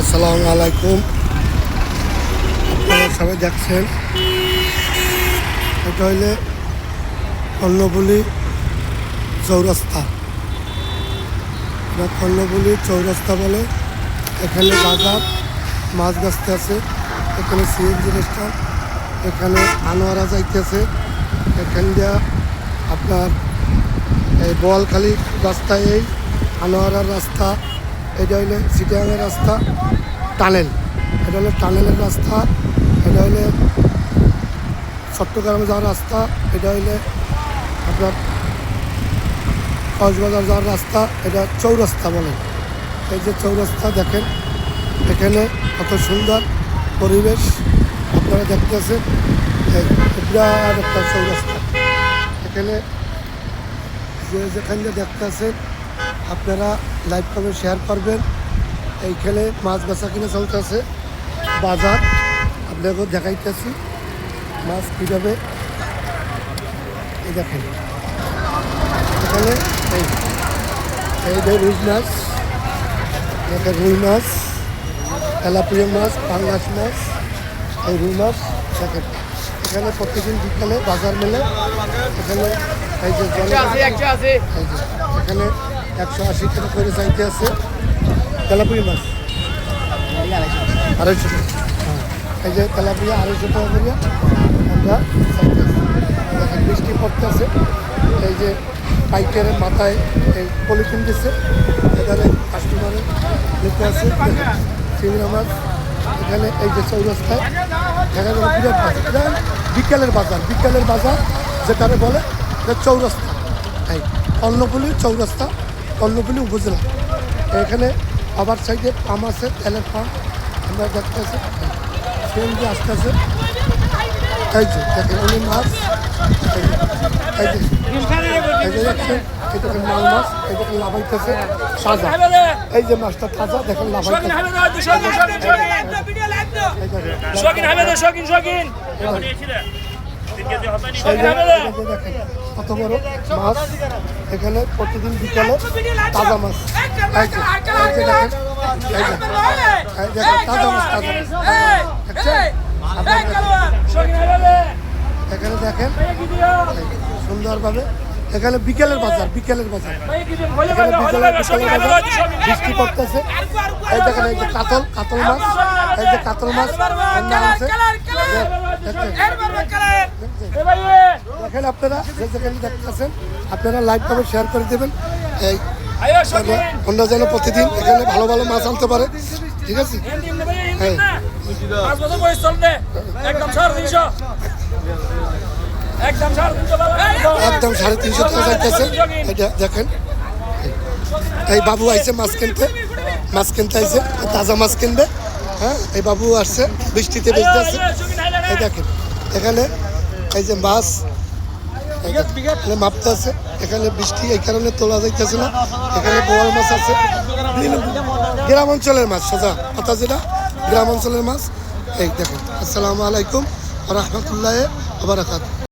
আসসালামু আলাইকুম। আপনারা সবাই দেখছেন, এটা হইলে কর্ণফুলী চৌরাস্তা। এটা কর্ণফুলী চৌরাস্তা বলে। এখানে বাজার, মাছ গাছতে আছে, এখানে সিএনজি রেস্টুরেন্ট, এখানে আনোয়ারা যাইতেছে, এখান দিয়া আপনার এই বোয়ালখালী রাস্তা, এই আনোয়ারার রাস্তা, এটা হইলে সিটিয়াংয়ের রাস্তা, টানেল, এটা হলো টানেলের রাস্তা, এটা হইলে চট্টগ্রামে যাওয়ার রাস্তা, এটা হইলে আপনার কক্সবাজার যাওয়ার রাস্তা, এটা চৌরাস্তা বলে। এই যে চৌরাস্তা দেখেন, এখানে কত সুন্দর পরিবেশ আপনারা দেখতেছেন। বিরাট একটা চৌরাস্তা। এখানে যেখান দিয়ে দেখতেছেন আপনারা লাইভ কমেন্ট শেয়ার করবেন। এইখানে মাছ বেচা কিনে চলতেছে, বাজার আপনাকে দেখাইতেছি মাছ কীভাবে। এই দেখেন এখানে এই যে রুই মাছ, দেখেন রুই মাছ, তেলাপিয়া মাছ, পাঙ্গাস মাছ, এই রুই মাছ দেখেন। এখানে প্রতিদিন বিকালে বাজার মেলে। এখানে এই যে এখানে 180 টাকা করে চাইতে আছে তেলাপিয়া মাছ, 250 টাকা। এই যে তেলাপিয়া 250 টাকা করে আমরা চাইতে আছি। দেখেন বৃষ্টি পড়তেছে, এই যে পাইকারের মাথায় এই পলিথিন দিচ্ছে, এখানে কাস্টমারে নিতে আছে চিংড়া মাছ। এখানে এই যে চৌরাস্তায় দেখা গেল বিরাট বাজার, বিকেলের বাজার, বিকেলের বাজার যেটারে বলে চৌরাস্তা। এই কর্ণফুলী চৌরাস্তা, কর্ণফুলী উপজেলা। এখানে আবার সাইডে পাম্প আছে, তেলের পাম্প আমরা দেখতেছি, সিএনজি আসতেছে। এই যে দেখেন উনি মাছ, এই যে দেখছেন, এই দেখেন লাল মাছ, এই দেখেন লাফাইতেছে তাজা, এই যে মাছটা তাজা দেখেন লাফাইতেছে। কত বড় মাছ এখানে প্রতিদিন বিকালে তাজা মাছ। এই যে দেখেন, এই যে তাজা মাছ, তাজা মাছ এখানে দেখেন সুন্দরভাবে। এখানে বিকেলের বাজার, বিকেলের বাজার, এখানে বিকেলের বাজার, বৃষ্টি পড়তেছে। এই দেখেন এই যে কাতল, কাতল মাছ, এই যে কাতল মাছ আনছে দেখেন। আপনারা যে যেখানে দেখতেছেন আপনারা লাইভ করে শেয়ার করে দেবেন। এই অন্য যেন প্রতিদিন এখানে ভালো ভালো মাছ আনতে পারে, ঠিক আছে? হ্যাঁ, একদম 350 টাকা চাইতেছে। এটা দেখেন, এই বাবু আইছে মাছ কিনতে, মাছ কিনতে আইছে, তাজা মাছ কিনবে। হ্যাঁ, এই বাবু আসছে, বৃষ্টিতে বেঁচতে আসছে। এই দেখেন এখানে এই যে মাছ মাপতে আছে, এখানে বৃষ্টি এই কারণে তোলা যাইতেছে না। এখানে বোয়াল মাছ আছে, গ্রাম অঞ্চলের মাছ, সোজা কথা যেটা গ্রাম অঞ্চলের মাছ। এই দেখেন। আসসালামু আলাইকুম ওয়া রাহমাতুল্লাহি ওয়া বারাকাতুহু।